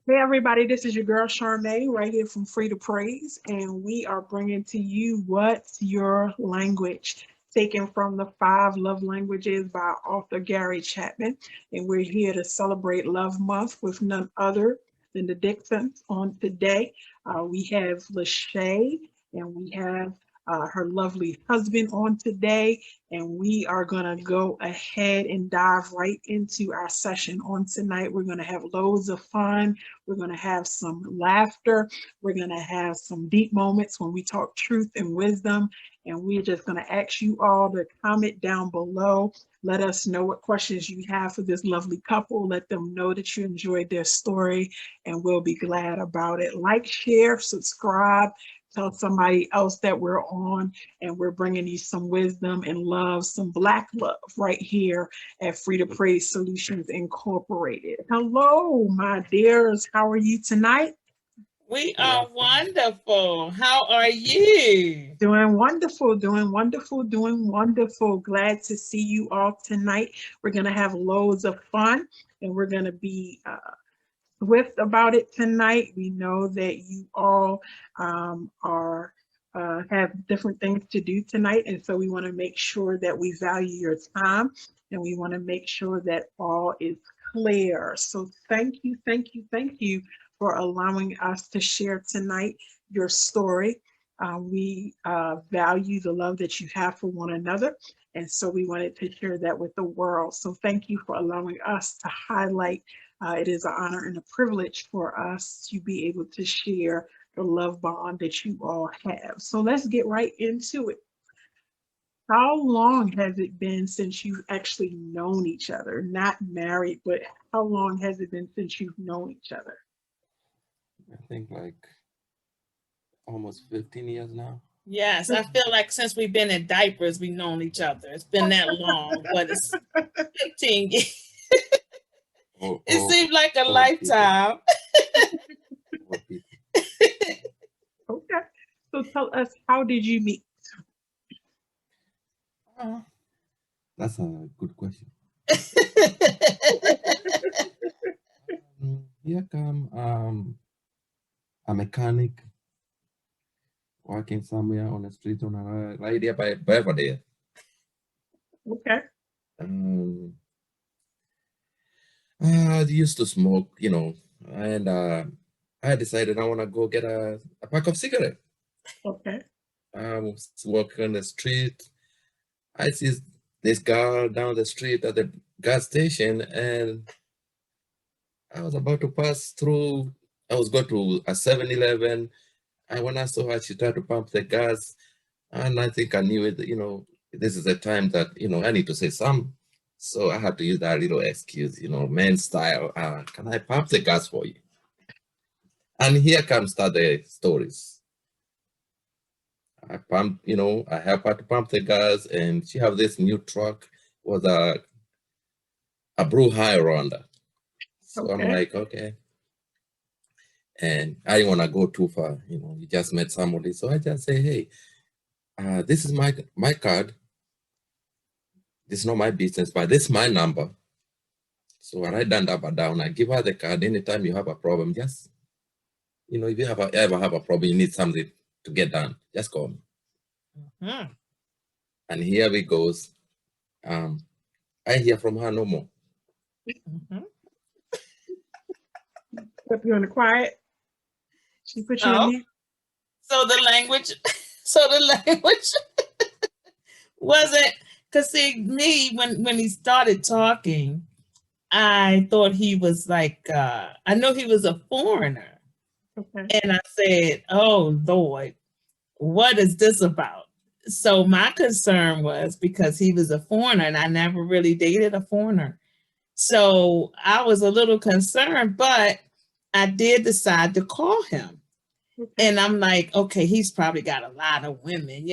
Hey everybody, this is your girl Charmaine right here from Free2Prayz, and we are bringing to you What's Your Language, taken from the Five Love Languages by author Gary Chapman. And we're here to celebrate Love Month with none other than the Dixons on today. We have Lachey and we have her lovely husband on today, and we are going to go ahead and dive right into our session on tonight. We're going to have loads of fun. We're going to have some laughter. We're going to have some deep moments when we talk truth and wisdom. And we're just going to ask you all to comment down below. Let us know what questions you have for this lovely couple. Let them know that you enjoyed their story, and we'll be glad about it. Like, share, subscribe, tell somebody else that we're on, and we're bringing you some wisdom and love, some Black love right here at Free2Prayz Solutions Incorporated. Hello, my dears. How are you tonight? We are wonderful. How are you? Doing wonderful, doing wonderful, doing wonderful. Glad to see you all tonight. We're going to have loads of fun, and we're going to be swift about it tonight. We know that you all are have different things to do tonight, and so we want to make sure that we value your time, and we want to make sure that all is clear. So thank you, thank you, thank you for allowing us to share tonight your story. We value the love that you have for one another, and so we wanted to share that with the world. So thank you for allowing us to highlight. It is an honor and a privilege for us to be able to share the love bond that you all have. So let's get right into it. How long has it been since you've actually known each other? Not married, but how long has it been since you've known each other? I think like almost 15 years now. Yes, I feel like since we've been in diapers, we've known each other. It's been that long, but it's 15 years. It seemed like a lifetime. Okay. So tell us, how did you meet? That's a good question. Here come a mechanic working somewhere on the street on a right here by Belvedere. Okay. I used to smoke, and I decided I want to go get a pack of cigarettes. Okay. I was walking on the street. I see this girl down the street at the gas station, and I was about to pass through. I was going to a 7-Eleven, and when I saw her, she tried to pump the gas, and I think I knew it, this is the time that, I need to say something. So I had to use that little excuse, man style. Can I pump the gas for you? And here comes the stories. I pump, I help her to pump the gas, and she have this new truck with a brouhaha around her. So okay. I'm like, okay. And I didn't want to go too far, you just met somebody. So I just say, hey, this is my card. This is not my business, but this is my number. So I write that number down. I give her the card. Anytime you have a problem, just, if you ever have a problem, you need something to get done, just call me. Mm-hmm. And here we goes. I hear from her no more. Mm-hmm. Put you in the quiet. She put you in mute. So the language wasn't, because see, me, when he started talking, I thought he was like, I know he was a foreigner. Okay. And I said, oh, Lord, what is this about? So my concern was because he was a foreigner and I never really dated a foreigner. So I was a little concerned, but I did decide to call him. Okay. And I'm like, okay, he's probably got a lot of women,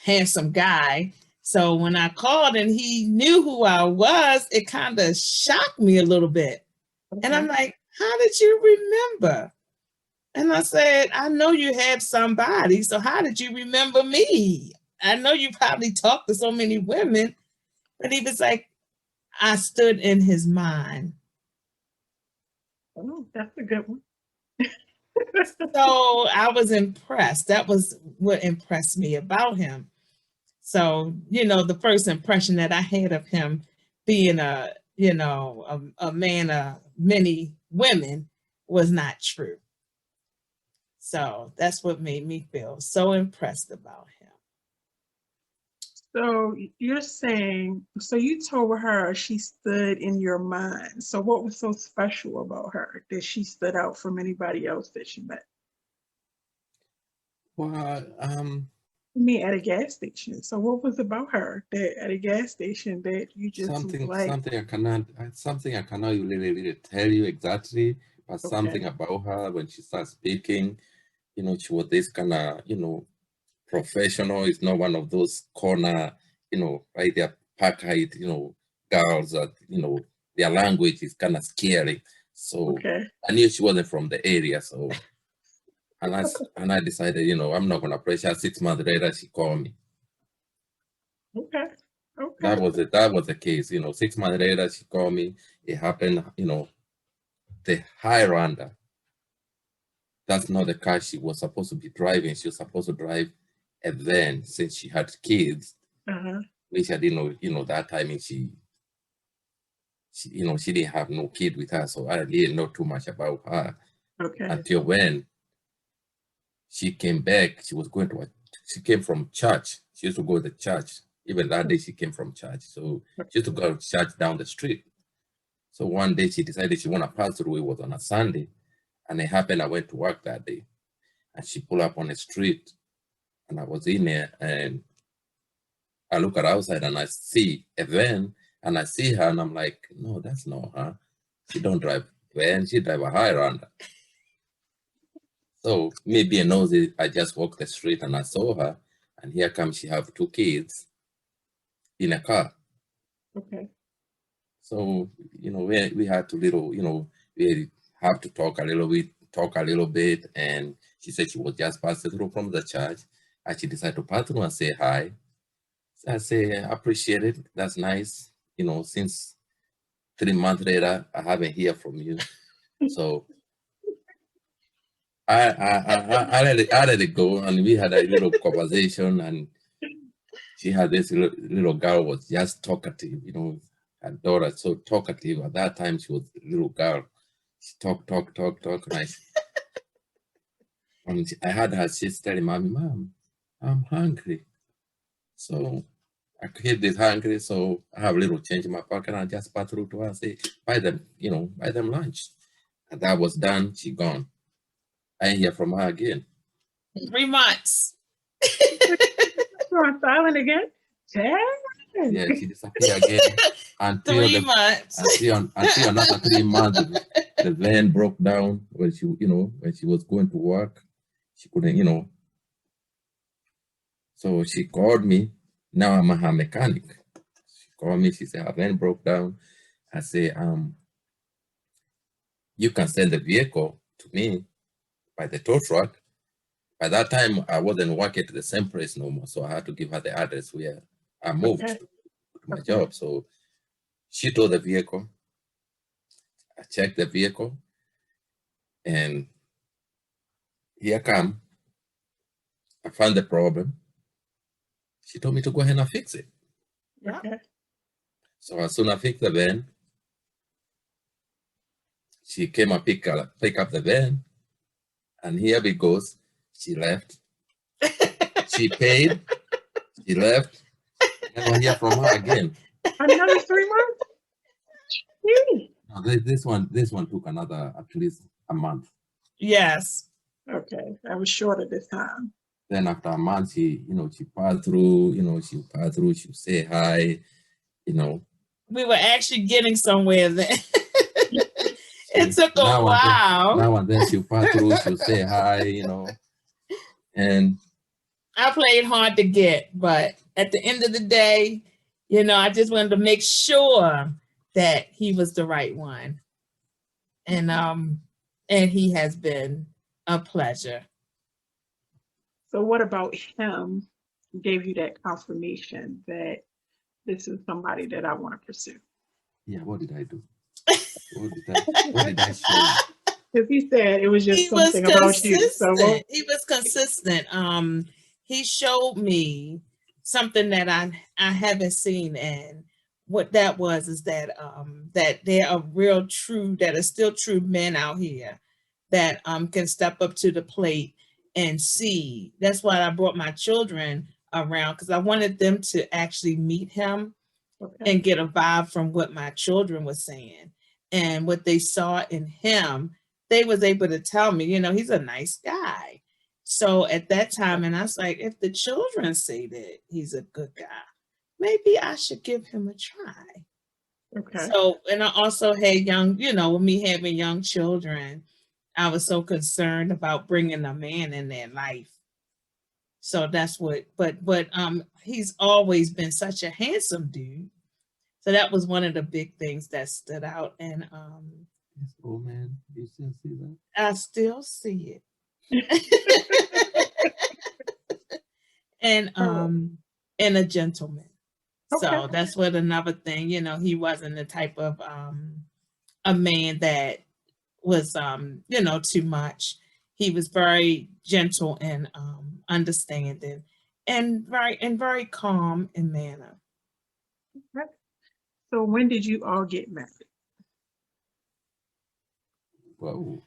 handsome guy. So when I called and he knew who I was, it kind of shocked me a little bit. Okay. And I'm like, how did you remember? And I said, I know you have somebody, so how did you remember me? I know you probably talked to so many women, but he was like, I stood in his mind. Oh, that's a good one. So I was impressed. That was what impressed me about him. So, the first impression that I had of him being a man of many women was not true. So that's what made me feel so impressed about him. So you're saying, so you told her she stood in your mind. So what was so special about her that she stood out from anybody else that she met? Well, I mean, at a gas station. So what was about her that at a gas station that you just was something like, something I cannot really tell you exactly, but okay, something about her when she starts speaking, she was this kind of, professional. It's not one of those corner, right there, pack height, girls that, their language is kind of scary. So okay, I knew she wasn't from the area. So, and I decided, I'm not going to pressure. 6 months later, she called me. okay, okay, That was it. That was the case. 6 months later, she called me. It happened, the Highlander. That's not the car she was supposed to be driving. She was supposed to drive a van since she had kids, uh-huh, which I didn't know, that timing she she didn't have no kid with her. So I didn't know too much about her okay, until when she came back. She came from church. She used to go to church. Even that day she came from church. So she used to go to church down the street. So one day she decided she want to pass through. It was on a Sunday. And it happened I went to work that day. And she pulled up on the street. And I was in there and I look at outside and I see a van and I see her and I'm like, no, that's not her. She don't drive van, she drive a Highlander. So me being nosy, I just walked the street and I saw her and here comes she have 2 kids in a car. okay. So, we had to we have to talk a little bit. And she said she was just passing through from the church and she decided to pass through and say hi. So I say, I appreciate it. That's nice. Since 3 months later, I haven't heard from you. So I let it go. And we had a little conversation and she had this little girl was just talkative, her daughter, so talkative. At that time, she was a little girl. She talk. And I had her, she's telling mommy, Mom, I'm hungry. So I kid is hungry, so I have a little change in my pocket. And I just pass through to her and say, buy them lunch. And that was done. She gone. I ain't hear from her again. 3 months. You're on silent again? Yeah, she disappeared again until 3 months. until another 3 months. The van broke down when she was going to work. She couldn't, So she called me. Now I'm her mechanic. She called me. She said her van broke down. I say, you can send the vehicle to me by the tow truck. By that time, I wasn't working at the same place no more, so I had to give her the address where I moved to my job. So she towed the vehicle. I checked the vehicle, and here come. I found the problem. She told me to go ahead and fix it. Yeah. Okay. So as soon as I fixed the van, she came and pick up the van, and here it goes. She left. She paid. She left. Never hear from her again. Another 3 months? Really? No, this one took another at least a month. Yes. Okay, I was short of this time. Then after a month, she passed through. She say hi. We were actually getting somewhere then. It took a while. Now and then she'll pass through. She'll say hi. And I played hard to get, but at the end of the day, I just wanted to make sure that he was the right one. And he has been a pleasure. So what about him gave you that confirmation that this is somebody that I want to pursue? yeah, what did I do? What did I show you? Because he said it was just He was something about you. So consistent. He was consistent. He showed me something that I haven't seen, and what that was is that that there are that are still true men out here that can step up to the plate and see. That's why I brought my children around, because I wanted them to actually meet him and get a vibe from what my children were saying and what they saw in him. They was able to tell me, you know, he's a nice guy. So at that time, and I was like, if the children say that he's a good guy, maybe I should give him a try. Okay. So, and I also had young, you know, with me having young children, I was so concerned about bringing a man in their life. So that's what, but he's always been such a handsome dude. So that was one of the big things that stood out. And Yes, oh man, you still see that? I still see it. And a gentleman. Okay. So that's what another thing, you know, he wasn't the type of a man that was you know, too much. He was very gentle and understanding and very calm in manner. Okay. So when did you all get married? Whoa.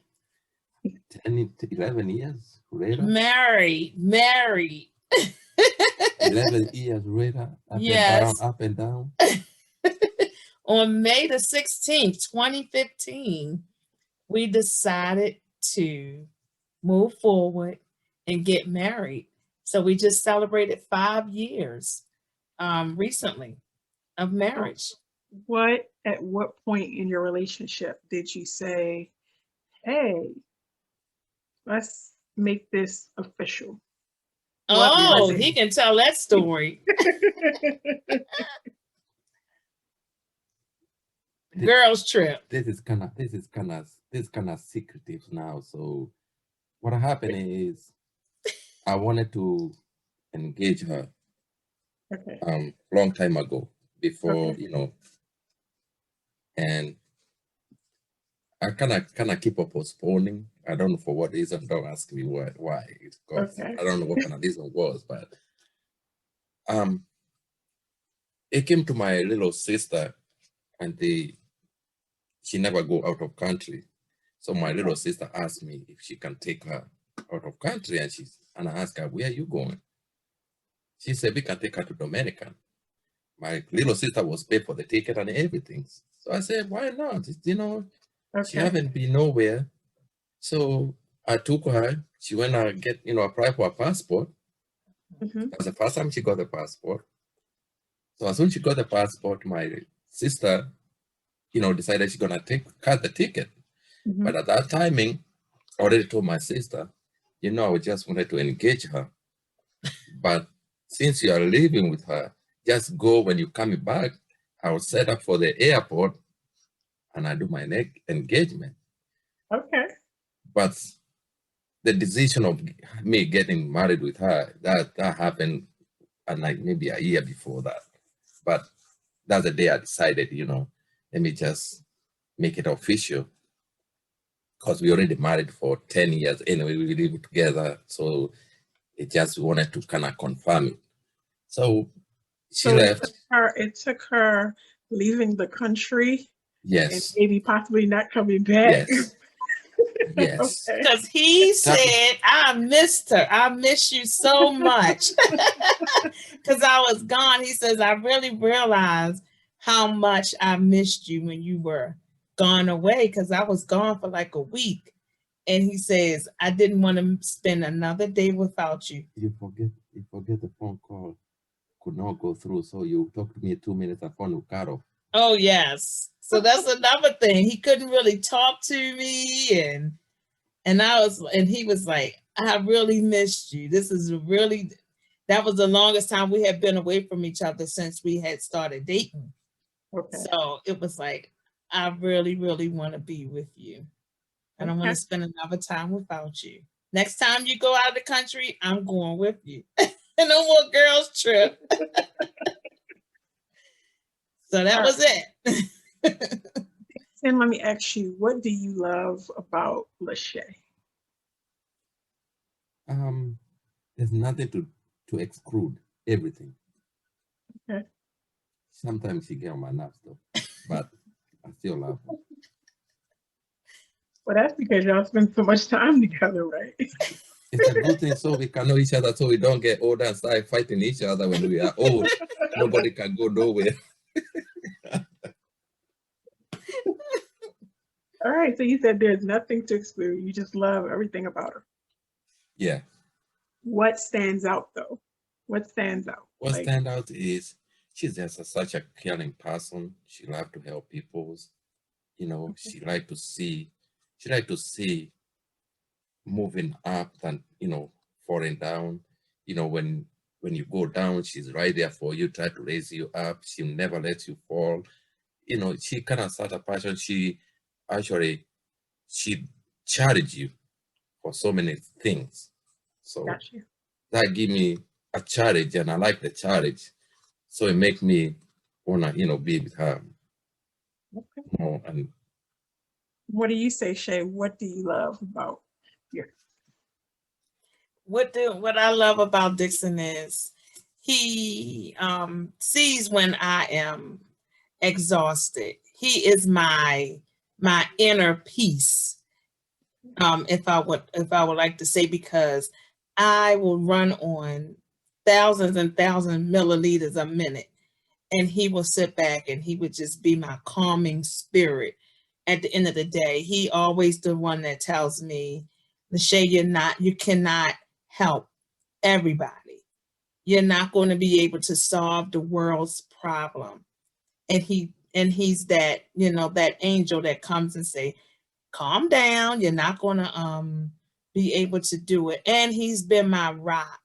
10, 11 years later. Married. 11 years later. Yes. Up and down. On May the 16th, 2015, we decided to move forward and get married. So we just celebrated 5 years recently of marriage. At what point in your relationship did you say, hey, let's make this official? Oh, he can tell that story. Girls trip. This is kind of secretive now. So what happened is I wanted to engage her long time ago, before you know, and I kind of keep on postponing. I don't know for what reason. Don't ask me why. Because I don't know what kind of reason it was, but it came to my little sister, and she never go out of country. So my little sister asked me if she can take her out of country, and I asked her, where are you going? She said, we can take her to Dominican. My little sister was paid for the ticket and everything. So I said, why not? You know, she haven't been nowhere. So I took her. She went and apply for a passport. That was the first time she got a passport. So as soon as she got the passport, my sister, decided she's gonna cut the ticket. But at that timing, I already told my sister, I just wanted to engage her. But since you are living with her, just go when you come back. I will set up for the airport and I do my engagement. Okay. But the decision of me getting married with her, that happened like maybe a year before that. But that's the day I decided, let me just make it official. Because we already married for 10 years anyway, we live together. So it just wanted to kind of confirm it. So she left. It took her leaving the country. Yes. And maybe possibly not coming back. Yes. Yes. Because he said, I missed her. I miss you so much. Because I was gone. He says, I really realized how much I missed you when you were gone away, because I was gone for like a week. And he says, I didn't want to spend another day without you. You forget the phone call could not go through. So you talked to me 2 minutes, the phone will cut off. Oh, yes. So that's another thing. He couldn't really talk to me. And he was like, I really missed you. That was the longest time we had been away from each other since we had started dating. Okay. So it was like, I really, really want to be with you. I don't want to spend another time without you. Next time you go out of the country, I'm going with you. No more girls trip. So that was it. And let me ask you, what do you love about Lachey? There's nothing to exclude, everything. Okay. Sometimes she get on my nerves though, but I still love her. Well, that's because y'all spend so much time together, right? It's a good thing so we can know each other so we don't get older and start fighting each other when we are old. Nobody can go nowhere. All right, so you said there's nothing to exclude. You just love everything about her. Yeah. What stands out though? What stands out? What stands out is she's just such a caring person. She loves to help people. You know, Okay. she like to see moving up than, you know, falling down. You know, when you go down, she's right there for you, try to raise you up. She'll never let you fall. You know, she kind of start a passion. She charge you for so many things. So Gotcha. that give me a challenge, and I like the challenge. So it make me wanna, you know, be with her Okay. more. And What do you say, Shay? What do you love about your? What I love about Dixon is he sees when I am exhausted. He is my inner peace. If I would like to say, because I will run on thousands and thousands milliliters a minute, and he will sit back and he would just be my calming spirit. At the end of the day, he always the one that tells me, Lachey, you cannot help everybody. You're not going to be able to solve the world's problem. And he's that, you know, that angel that comes and say, calm down, you're not going to be able to do it. And he's been my rock,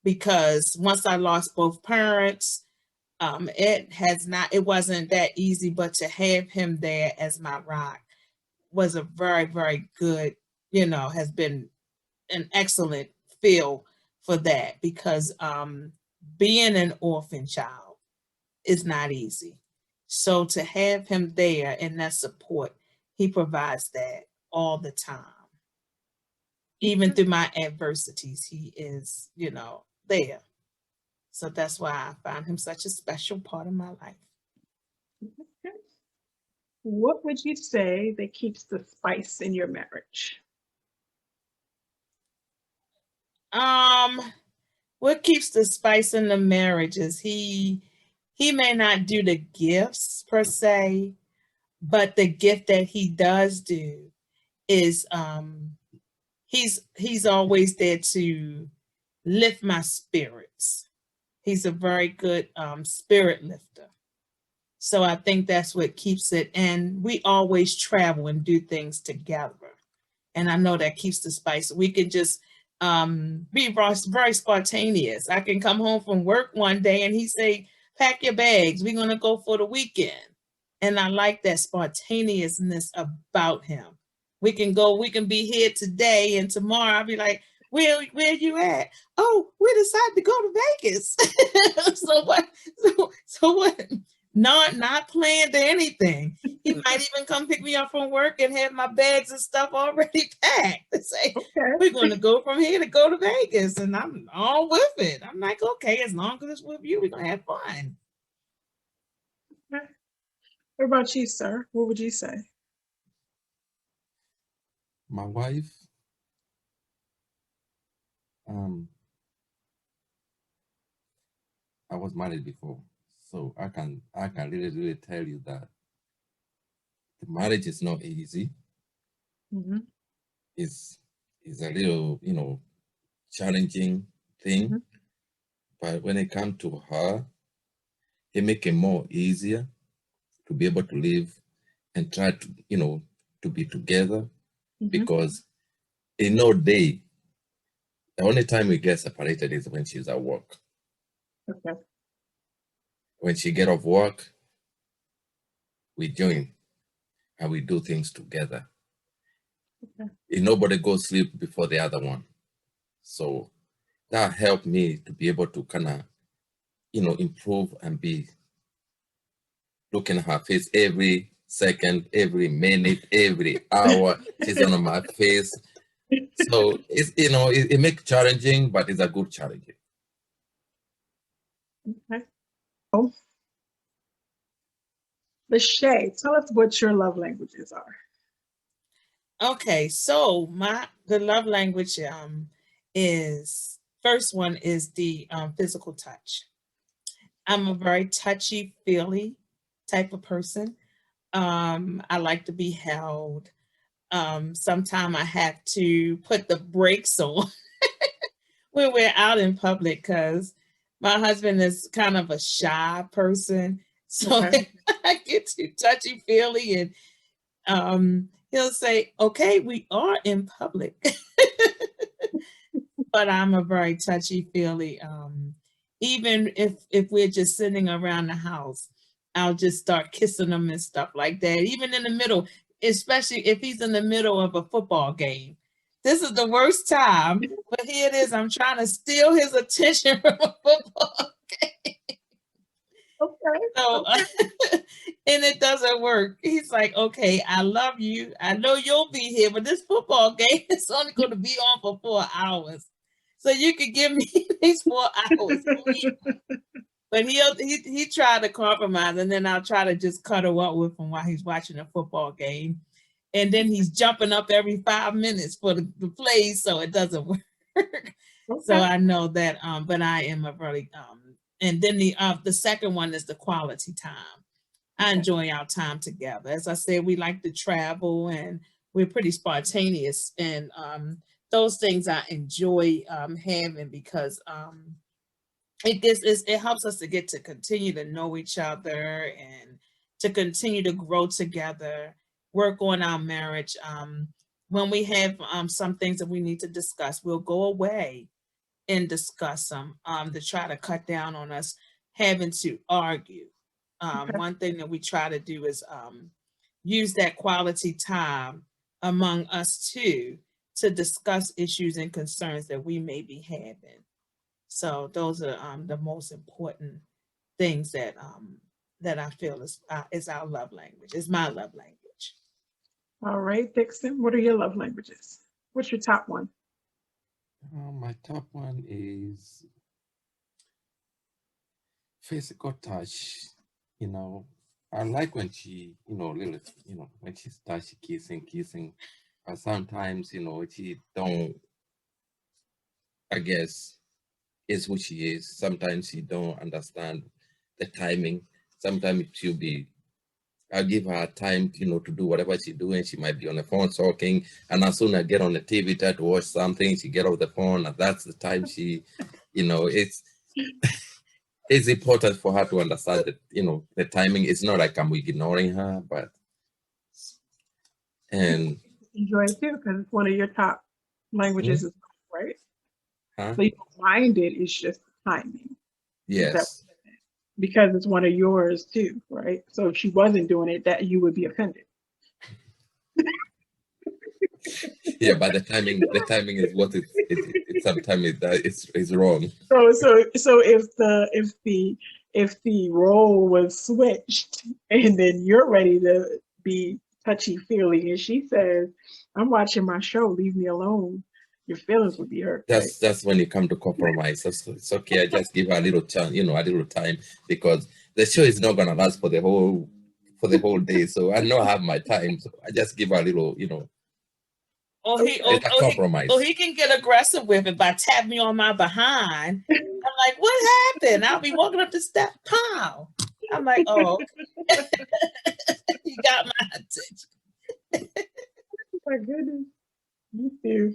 because once I lost both parents, it wasn't that easy, but to have him there as my rock was a very, very good, you know, has been an excellent feel for that, because being an orphan child is not easy. So to have him there and that support, he provides that all the time. Even through my adversities, he is, you know, there. So that's why I find him such a special part of my life. Okay. What would you say that keeps the spice in your marriage? What keeps the spice in the marriage is he may not do the gifts per se, but the gift that he does do is he's always there to lift my spirits. He's a very good spirit lifter. So I think that's what keeps it. And we always travel and do things together. And I know that keeps the spice. We can just be very spontaneous. I can come home from work one day and he say, pack your bags, we're going to go for the weekend. And I like that spontaneousness about him. We can be here today, and tomorrow I'll be like, where you at? Oh, we decided to go to Vegas. So what? Not planned or anything. He might even come pick me up from work and have my bags and stuff already packed to say, okay, we're going to go from here to go to Vegas. And I'm all with it. I'm like, okay, as long as it's with you, we're going to have fun. Okay. What about you, sir? What would you say? My wife, I was married before, so I can really tell you that the marriage is not easy. Mm-hmm. It's a little, you know, challenging thing, mm-hmm. But when it comes to her, it makes it more easier to be able to live and try to, you know, to be together, mm-hmm. Because in no day, the only time we get separated is when she's at work. Okay. When she get off work, we join and we do things together. Okay. And nobody goes sleep before the other one. So that helped me to be able to kind of, you know, improve and be looking at her face every second, every minute, every hour. She's on my face. So it's, you know, it makes challenging, but it's a good challenge. Okay. Oh. Lachey, tell us what your love languages are. Okay, so the love language is, first one is the physical touch. I'm a very touchy-feely type of person. I like to be held. Sometimes I have to put the brakes on when we're out in public because my husband is kind of a shy person. So Okay. I get too touchy-feely and he'll say, okay, we are in public. But I'm a very touchy-feely. Even if we're just sitting around the house, I'll just start kissing him and stuff like that. Even in the middle, especially if he's in the middle of a football game. This is the worst time, but here it is. I'm trying to steal his attention from a football game. Okay. So, and it doesn't work. He's like, okay, I love you. I know you'll be here, but this football game is only going to be on for 4 hours. So you can give me these 4 hours. But he tried to compromise, and then I'll try to just cuddle up with him while he's watching a football game. And then he's jumping up every 5 minutes for the play, so it doesn't work. Okay. So I know that, but I am a really, and then the second one is the quality time. I enjoy our time together. As I said, we like to travel and we're pretty spontaneous, and those things I enjoy having because it helps us to get to continue to know each other and to continue to grow together, work on our marriage. When we have some things that we need to discuss, we'll go away and discuss them to try to cut down on us having to argue. One thing that we try to do is use that quality time among us two to discuss issues and concerns that we may be having. So those are the most important things that I feel is our love language, is my love language. All right, Dixon, what are your love languages? What's your top one? My top one is physical touch. You know, I like when she, when she starts kissing, but sometimes, she don't, I guess, is who she is. Sometimes she don't understand the timing. Sometimes I'll give her time, to do whatever she's doing. She might be on the phone talking, and as soon as I get on the TV, try to watch something, she get off the phone, and that's the time she, it's it's important for her to understand that, the timing. It's not like I'm ignoring her, but and enjoy it too, because it's one of your top languages, right? Huh? So you don't mind it, it's just timing. Yes. Because it's one of yours too, right? So if she wasn't doing it, that you would be offended. Yeah, but the timing is what it sometimes it's wrong. So if the role was switched and then you're ready to be touchy-feely and she says, I'm watching my show, leave me alone, your feelings would be hurt. That's when you come to compromise. It's okay, I just give her a little chance, a little time, because the show is not gonna last for the whole day. So I know I have my time. So I just give her a little, compromise. He can get aggressive with it by tapping me on my behind. I'm like, what happened? I'll be walking up the step, pow. I'm like, oh, you got my attention. Oh my goodness. Me too.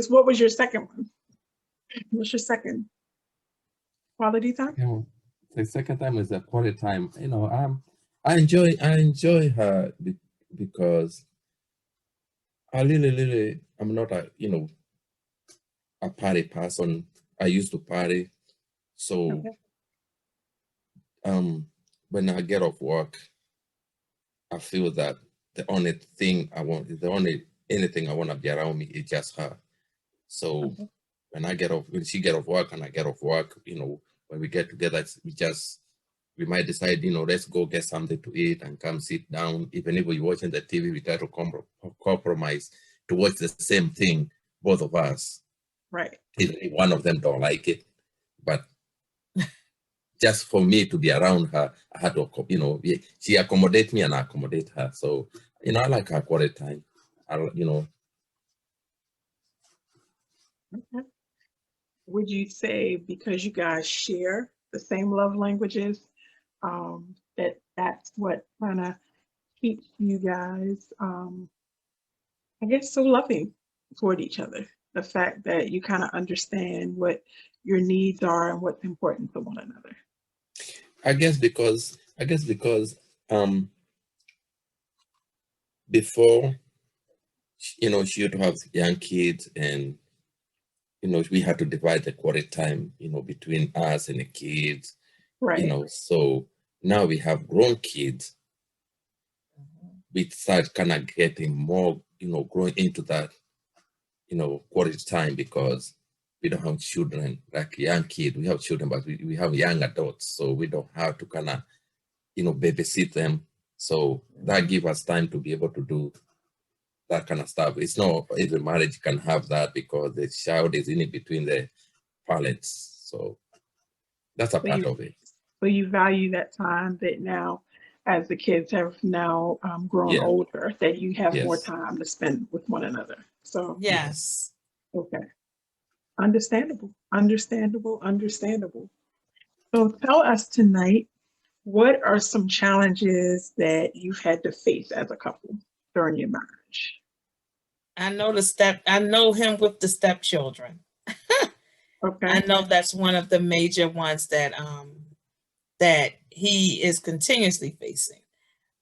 What was your second one? What's your second? Quality time? The second time is the quality time. I enjoy her because I really, I'm not a party person. I used to party. So when I get off work, I feel that the only thing I want is anything I want to be around me is just her. So when she get off work and I get off work, when we get together, we just we might decide, let's go get something to eat and come sit down. Even if we're watching the TV, we try to compromise to watch the same thing, both of us. Right. Even if one of them don't like it. But just for me to be around her, I had to, she accommodate me and I accommodate her. So, I like her quality time. Okay. Would you say because you guys share the same love languages, that's what kind of keeps you guys, I guess, so loving toward each other? The fact that you kind of understand what your needs are and what's important to one another. I guess because before, she used to have young kids, and we had to divide the quality time, between us and the kids. Right. So now we have grown kids. We start kind of getting more, growing into that, quality time, because we don't have children like young kids. We have children, but we have young adults, so we don't have to kind of, babysit them. So that gives us time to be able to do that kind of stuff. It's not every marriage can have that, because the child is in between the parents. So that's a part of it. So you value that time that now, as the kids have now grown older, that you have more time to spend with one another. So yes. Okay. Understandable. So tell us tonight, what are some challenges that you've had to face as a couple during your marriage? I know him with the stepchildren. Okay. I know that's one of the major ones that he is continuously facing.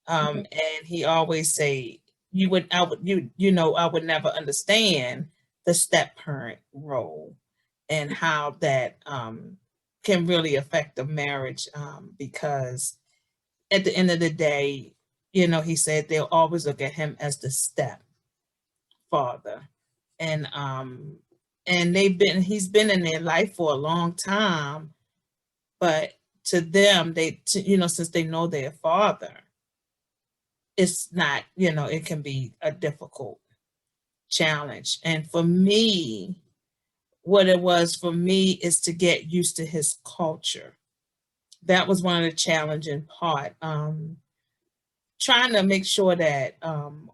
And he always say, I would never understand the step parent role and how that can really affect the marriage, because at the end of the day, he said they'll always look at him as the step father, and he's been in their life for a long time, but to them, since they know their father, it's not, it can be a difficult challenge. And for me, what it was for me is to get used to his culture. That was one of the challenging part. Trying to make sure that,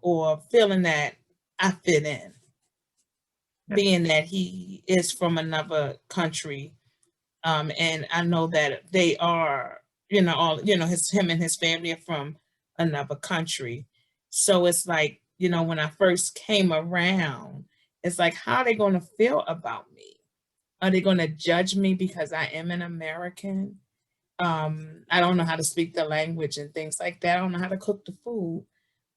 or feeling that I fit in, being that he is from another country. And I know that they are, him and his family are from another country. So it's like, when I first came around, it's like, how are they going to feel about me? Are they going to judge me because I am an American? I don't know how to speak the language and things like that. I don't know how to cook the food,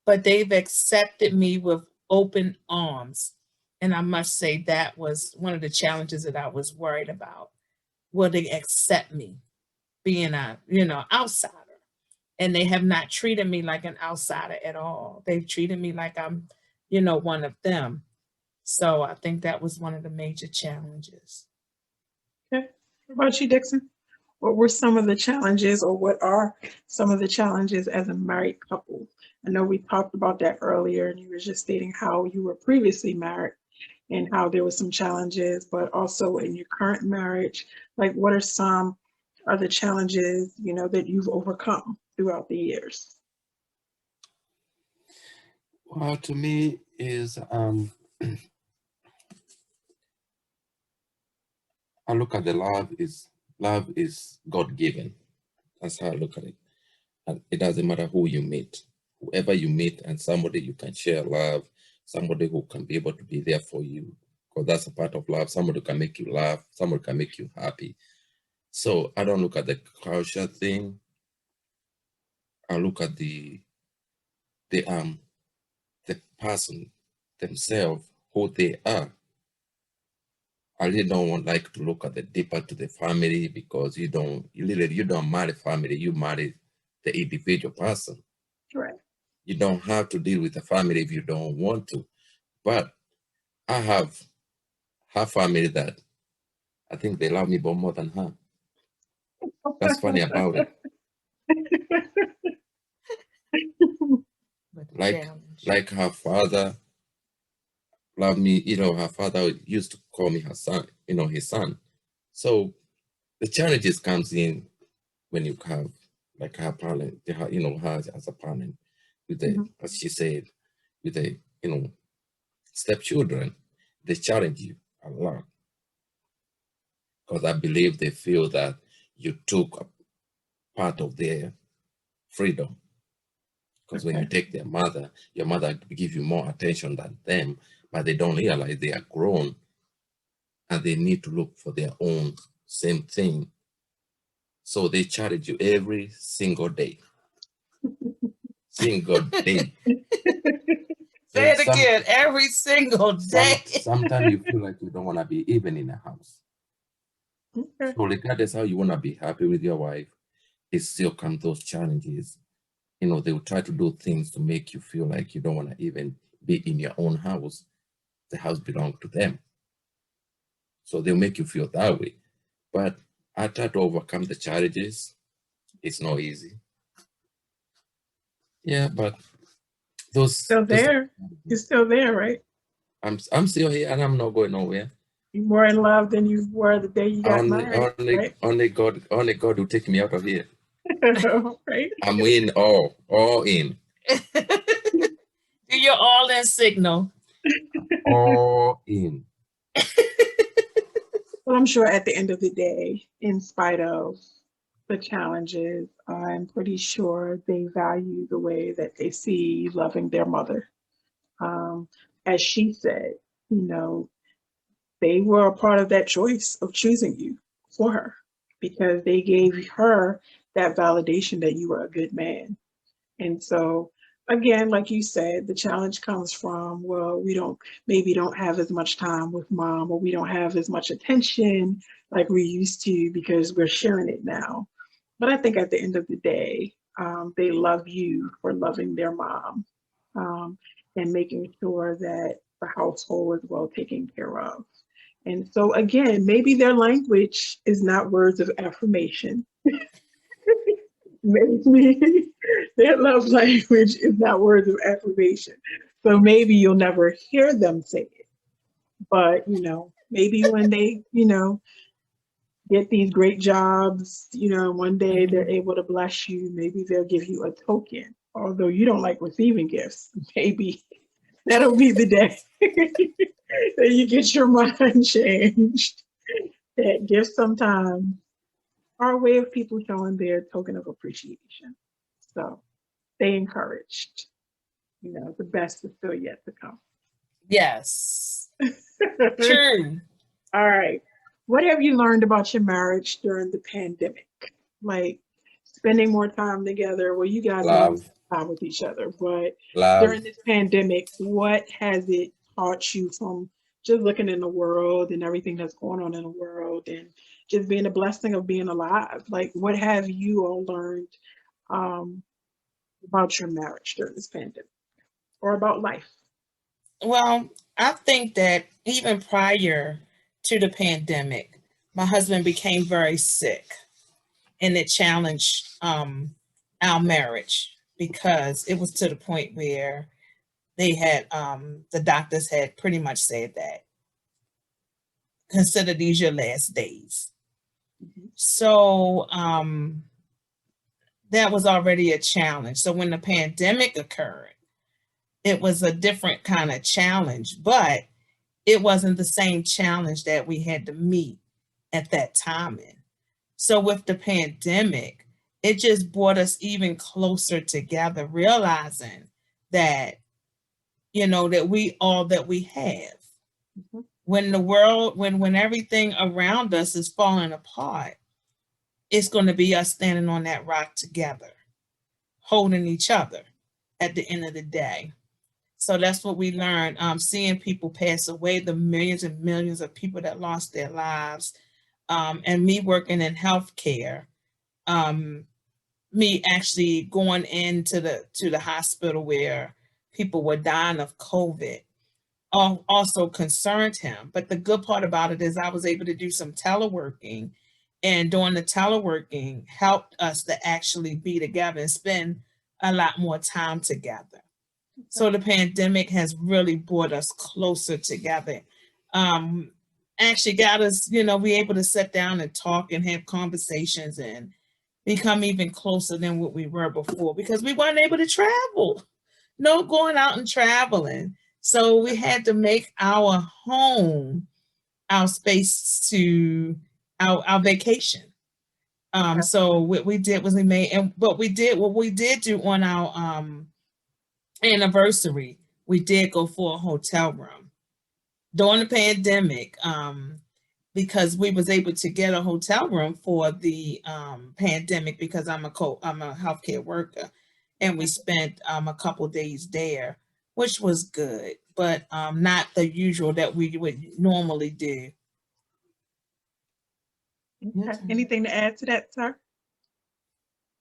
but they've accepted me with open arms. And I must say that was one of the challenges that I was worried about. Will they accept me being a, outsider? And they have not treated me like an outsider at all. They've treated me like I'm, one of them. So I think that was one of the major challenges. Okay. What about you, Dixon? What were some of the challenges, or what are some of the challenges as a married couple? I know we talked about that earlier, and you were just stating how you were previously married and how there were some challenges, but also in your current marriage, like what are some other challenges, that you've overcome throughout the years? Well, to me is I look at the love is God-given. That's how I look at it. And it doesn't matter who you meet, whoever you meet, and somebody you can share love, somebody who can be able to be there for you, because that's a part of love. Somebody can make you laugh, somebody can make you happy. So I don't look at the culture thing. I look at the person themselves, who they are. I really don't like to look at the deeper to the family, because you don't marry family, you marry the individual person. Right. You don't have to deal with the family if you don't want to. But I have family that I think they love me more than her. That's funny about it. But the Like, challenge. like her father loved me, her father used to call me her son, his son. So the challenges comes in when you have like her parent, her as a parent with the, Mhm. as she said, with the, stepchildren, they challenge you a lot because I believe they feel that you took a part of their freedom. Because when you Okay. take their mother, your mother give you more attention than them, but they don't realize they are grown and they need to look for their own same thing. So they challenge you every single day. Single day. Say And it again, every single day. sometimes you feel like you don't want to be even in a house. Okay. So regardless how you want to be happy with your wife, it still comes those challenges. They will try to do things to make you feel like you don't want to even be in your own house. The house belongs to them. So they'll make you feel that way. But I try to overcome the challenges. It's not easy. Yeah, but those Still there. You're still there, right? I'm still here and I'm not going nowhere. You're more in love than you were the day you got Only married, only right? only God will take me out of here. Right? I'm in all in. Do your all in signal. All in. Well, I'm sure at the end of the day, in spite of the challenges, I'm pretty sure they value the way that they see loving their mother. Um, as she said, you know, they were a part of that choice of choosing you for her because they gave her that validation that you were a good man. And so, again, like you said, the challenge comes from, well, we don't have as much time with mom, or we don't have as much attention like we used to because we're sharing it now. But I think at the end of the day, they love you for loving their mom, um, and making sure that the household is well taken care of. And so, again, maybe their language is not words of affirmation. Maybe their love language is not words of affirmation. So maybe you'll never hear them say it. But, maybe when they, get these great jobs, one day they're able to bless you. Maybe they'll give you a token. Although you don't like receiving gifts, maybe that'll be the day that you get your mind changed. That gifts sometimes are a way of people showing their token of appreciation. So stay encouraged. The best is still yet to come. Yes. True. All right. What have you learned about your marriage during the pandemic? Like spending more time together. Well, you guys always Love. spend time with each other, but Love. during this pandemic, what has it taught you from just looking in the world and everything that's going on in the world and just being a blessing of being alive? Like, what have you all learned um, about your marriage during this pandemic or about life? Well, I think that even prior to the pandemic, my husband became very sick, and it challenged our marriage because it was to the point where they had the doctors had pretty much said that consider these your last days. Mhm. So that was already a challenge. So when the pandemic occurred, it was a different kind of challenge, but it wasn't the same challenge that we had to meet at that time in. So with the pandemic, it just brought us even closer together, realizing that, that we all that we have. Mhm. When the world, when everything around us is falling apart, it's going to be us standing on that rock together, holding each other at the end of the day. So that's what we learned. Seeing people pass away, the millions and millions of people that lost their lives, and me working in healthcare, me actually going into the hospital where people were dying of COVID, also concerned him. But the good part about it is I was able to do some teleworking And doing the teleworking helped us to actually be together and spend a lot more time together. So the pandemic has really brought us closer together. Actually got us, we able to sit down and talk and have conversations and become even closer than what we were before, because we weren't able to travel. No going out and traveling. So we had to make our home our space to our vacation. So what we did was what we did do on our anniversary, we did go for a hotel room during the pandemic, because we was able to get a hotel room for the pandemic, because I'm a healthcare worker, and we spent a couple days there, which was good, but not the usual that we would normally do. Okay. Anything to add to that, sir?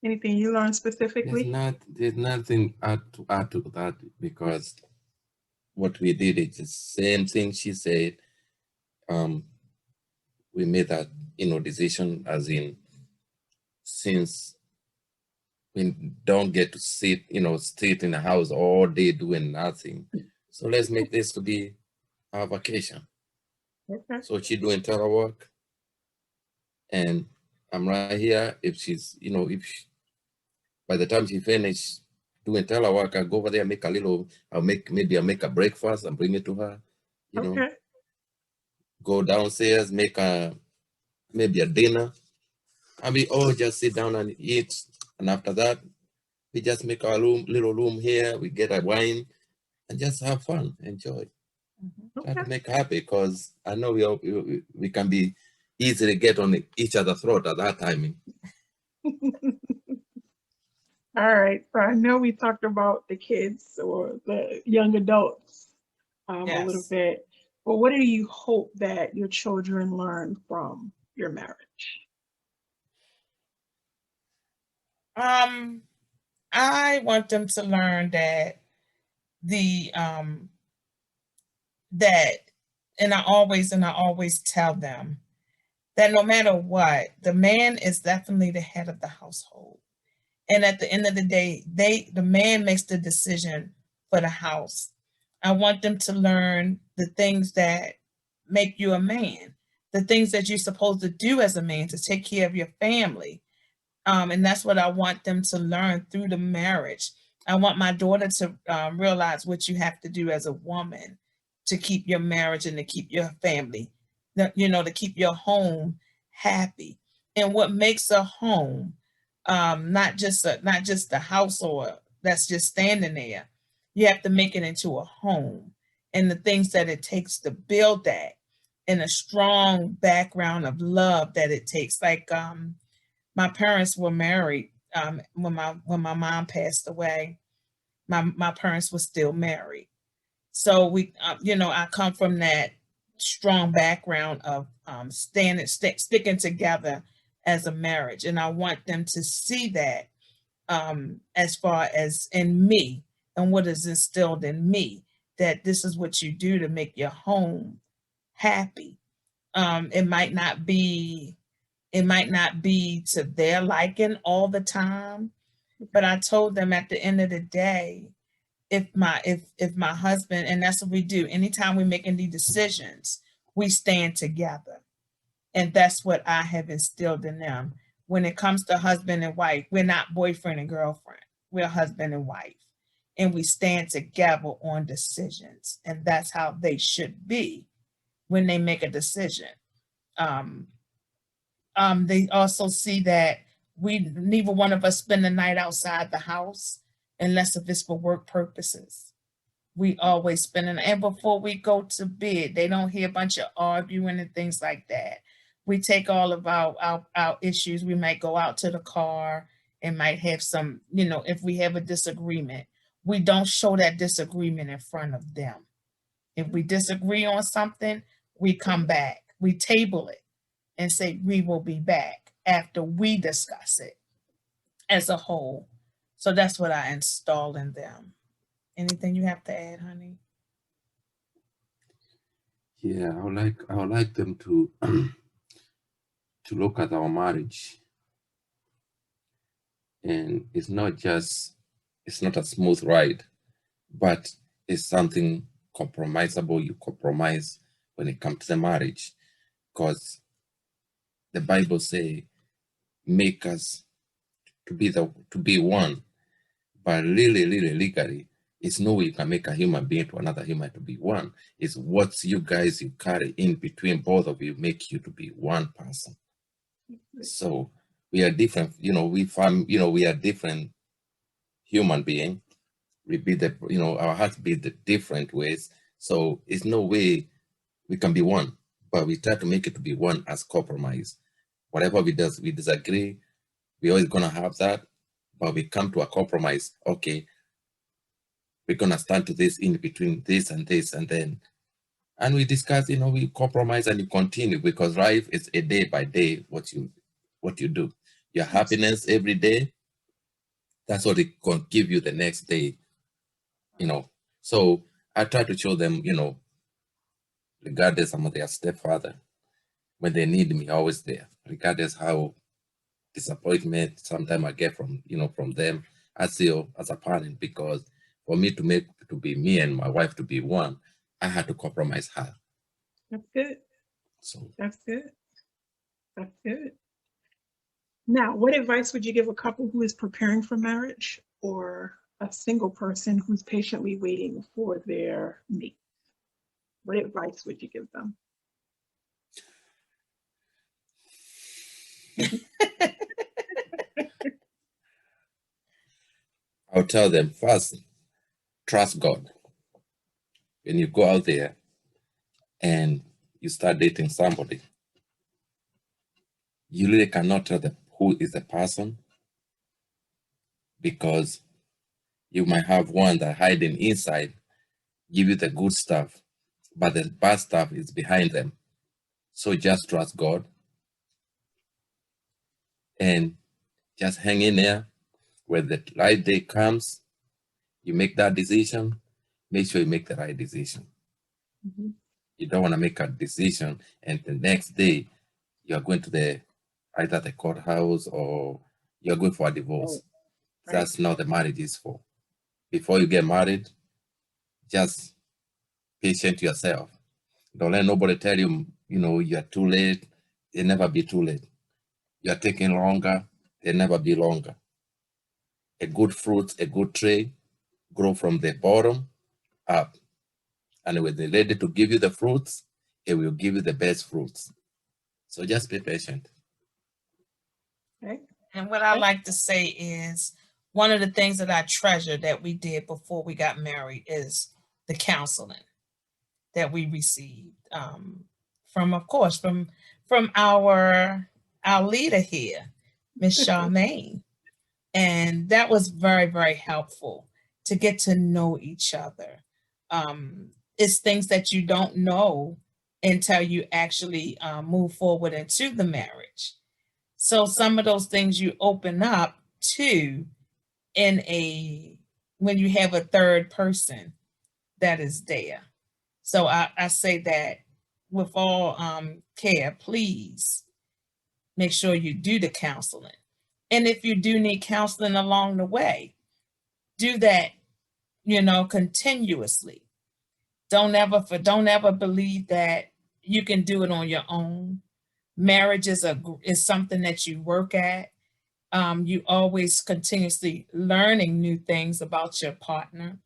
Anything you learned specifically? There's nothing to add to that, because what we did is the same thing she said. We made that, decision, as in, since we don't get to sit in the house all day doing nothing, so let's make this to be our vacation. Okay. So she doing telework, and I'm right here. If she's, by the time she finish doing telework, I go over there, I'll make a breakfast and bring it to her, Okay. Go downstairs, make maybe a dinner, and we all just sit down and eat. And after that, we just make our little room here. We get a wine and just have fun, enjoy. Try to make happy, because I know we can be easily get on each other's throat at that timing. All right. So I know we talked about the kids or the young adults a little bit, but what do you hope that your children learn from your marriage? I want them to learn that and I always tell them that no matter what, the man is definitely the head of the household. And at the end of the day, the man makes the decision for the house. I want them to learn the things that make you a man, the things that you're supposed to do as a man to take care of your family. And that's what I want them to learn through the marriage. I want my daughter to realize what you have to do as a woman to keep your marriage and to keep your family, to keep your home happy. And what makes a home, not just a house or that's just standing there. You have to make it into a home, and the things that it takes to build that, and a strong background of love that it takes. Like my parents were married when my mom passed away. My parents were still married, so we I come from that strong background of sticking together as a marriage, and I want them to see that as far as in me and what is instilled in me, that this is what you do to make your home happy. It might not be to their liking all the time, but I told them at the end of the day, if my husband, and that's what we do, anytime we make any decisions, we stand together. And that's what I have instilled in them. When it comes to husband and wife, we're not boyfriend and girlfriend. We're husband and wife. And we stand together on decisions. And that's how they should be when they make a decision. They also see that neither one of us spend the night outside the house unless if it's for work purposes. We always spend it. And before we go to bed, they don't hear a bunch of arguing and things like that. We take all of our issues. We might go out to the car and might have some, if we have a disagreement, we don't show that disagreement in front of them. If we disagree on something, we come back, we table it and say, we will be back after we discuss it as a whole. So that's what I install in them. Anything you have to add, honey? Yeah, I would like them to to look at our marriage. And it's not a smooth ride, but it's something compromisable. You compromise when it comes to the marriage, because the Bible say, make us to be one. But really, legally, it's no way you can make a human being to another human to be one. It's what you guys you carry in between both of you make you to be one person. So we are different, we are different human being. We beat our hearts beat the different ways. So it's no way we can be one, but we try to make it to be one as compromise. Whatever we disagree, we're always gonna have that, but we come to a compromise. Okay, we're gonna stand to this in between this, and we discuss, we compromise and you continue, because life is a day by day what you do. Your happiness every day, that's what it can give you the next day. So I try to show them, regardless I'm their stepfather, when they need me, always there, regardless how disappointment sometimes I get from them. I feel as a parent, because for me to be me and my wife to be one, I had to compromise her. That's good. So that's good. That's good. Now, what advice would you give a couple who is preparing for marriage, or a single person who's patiently waiting for their mate? What advice would you give them? I'll tell them, first, trust God. When you go out there and you start dating somebody, you really cannot tell who is the person, because you might have one that hiding inside, give you the good stuff, but the bad stuff is behind them. So just trust God and just hang in there. When the right day comes, you make that decision. Make sure you make the right decision. Mm-hmm. You don't want to make a decision and the next day you're going to either the courthouse or you're going for a divorce. Right. That's not the marriage is for. Before you get married, just patient yourself. Don't let nobody tell you, you're too late. It'll never be too late. You're taking longer. It'll never be longer. A good fruit, a good tree, grow from the bottom up. And when they're ready to give you the fruits, it will give you the best fruits. So just be patient. Okay. And what I like to say is, one of the things that I treasure that we did before we got married is the counseling that we received from, of course, from our leader here, Miss Charmaine. And that was very, very helpful to get to know each other. It's things that you don't know until you actually move forward into the marriage. So some of those things you open up to when you have a third person that is there. So I say that with all care, please make sure you do the counseling. And if you do need counseling along the way, do that, continuously. Don't ever believe that you can do it on your own. Marriage is something that you work at. You always continuously learning new things about your partner.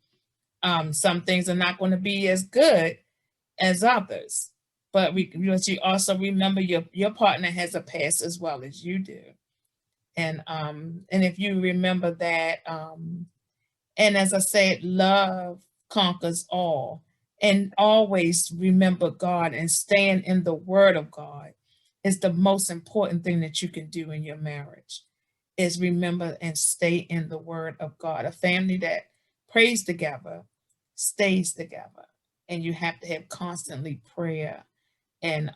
Some things are not going to be as good as others, but you also remember your partner has a past as well as you do. And if you remember that, and as I said, love conquers all. And always remember God and stand in the word of God is the most important thing that you can do in your marriage, is remember and stay in the word of God. A family that prays together stays together, and you have to have constantly prayer. And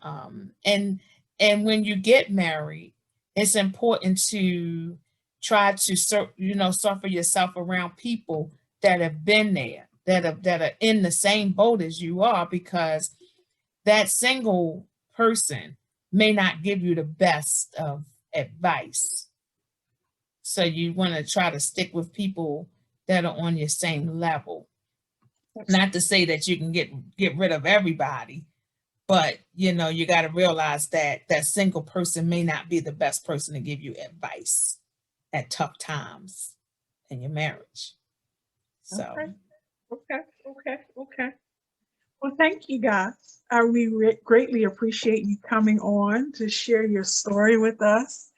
when you get married, it's important to try to suffer yourself around people that have been there, that are in the same boat as you are, because that single person may not give you the best of advice. So you want to try to stick with people that are on your same level. Not to say that you can get rid of everybody, but you know, you got to realize that that single person may not be the best person to give you advice at tough times in your marriage. So Okay. Well, thank you guys. We greatly appreciate you coming on to share your story with us.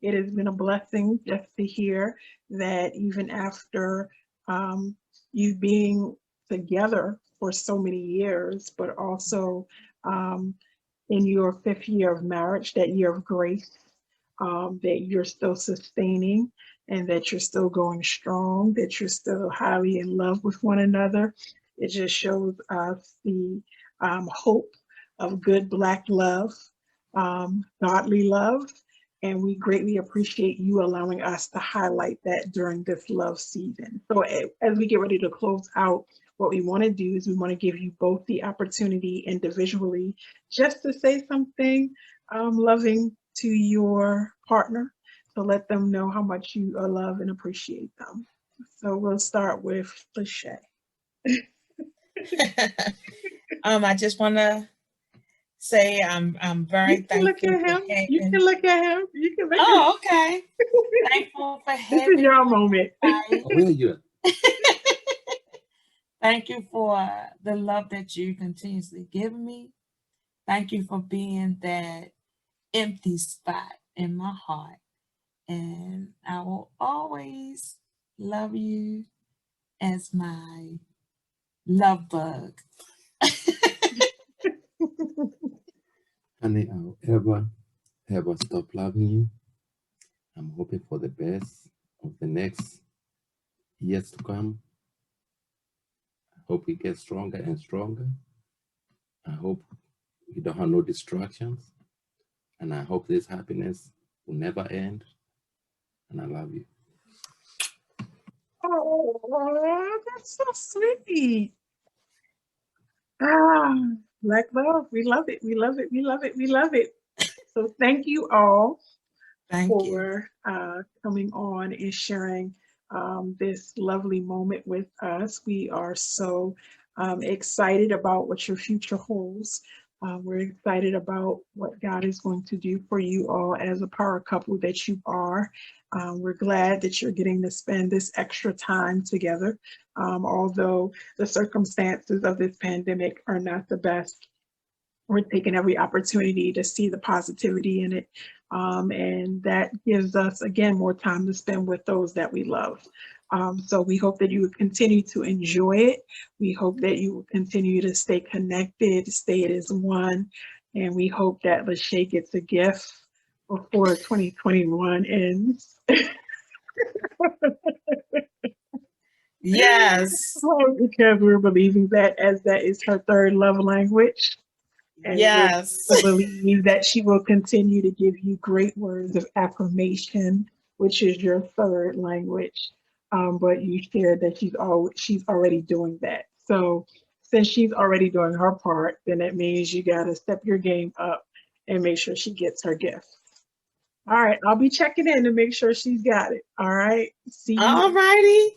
It has been a blessing just to hear that even after you being together for so many years, but also in your 5th year of marriage, that year of grace, that you're still sustaining and that you're still going strong, that you're still highly in love with one another. It just shows us the hope of good Black love, godly love, and we greatly appreciate you allowing us to highlight that during this love season. So as we get ready to close out, what we want to do is we want to give you both the opportunity individually just to say something loving to your partner, to let them know how much you love and appreciate them. So we'll start with Lachey. I just want to say I'm very thankful. You can look at him. You can look Oh, okay. Thankful for having. This is your moment. Where are you? Thank you for the love that you continuously give me. Thank you for being that empty spot in my heart. And I will always love you as my love bug. Honey, I'll ever stop loving you. I'm hoping for the best of the next years to come. I hope we get stronger and stronger. I hope we don't have no distractions. And I hope this happiness will never end. And I love you. Oh, that's so sweet. Black love. We love it. We love it. We love it. We love it. So thank you all for coming on and sharing this lovely moment with us. We are so excited about what your future holds. We're excited about what God is going to do for you all as a power couple that you are. We're glad that you're getting to spend this extra time together. Although the circumstances of this pandemic are not the best, we're taking every opportunity to see the positivity in it. And that gives us, again, more time to spend with those that we love. So we hope that you will continue to enjoy it. We hope that you will continue to stay connected, stay as one. And we hope that Lachey gets a gift before 2021 ends. Yes. Because we're believing that as that is her 3rd love language. And yes. we believe that she will continue to give you great words of affirmation, which is your 3rd language. But you shared that she's already doing that. So since she's already doing her part, then it means you got to step your game up and make sure she gets her gift. All right, I'll be checking in to make sure she's got it. All right. See you. All righty.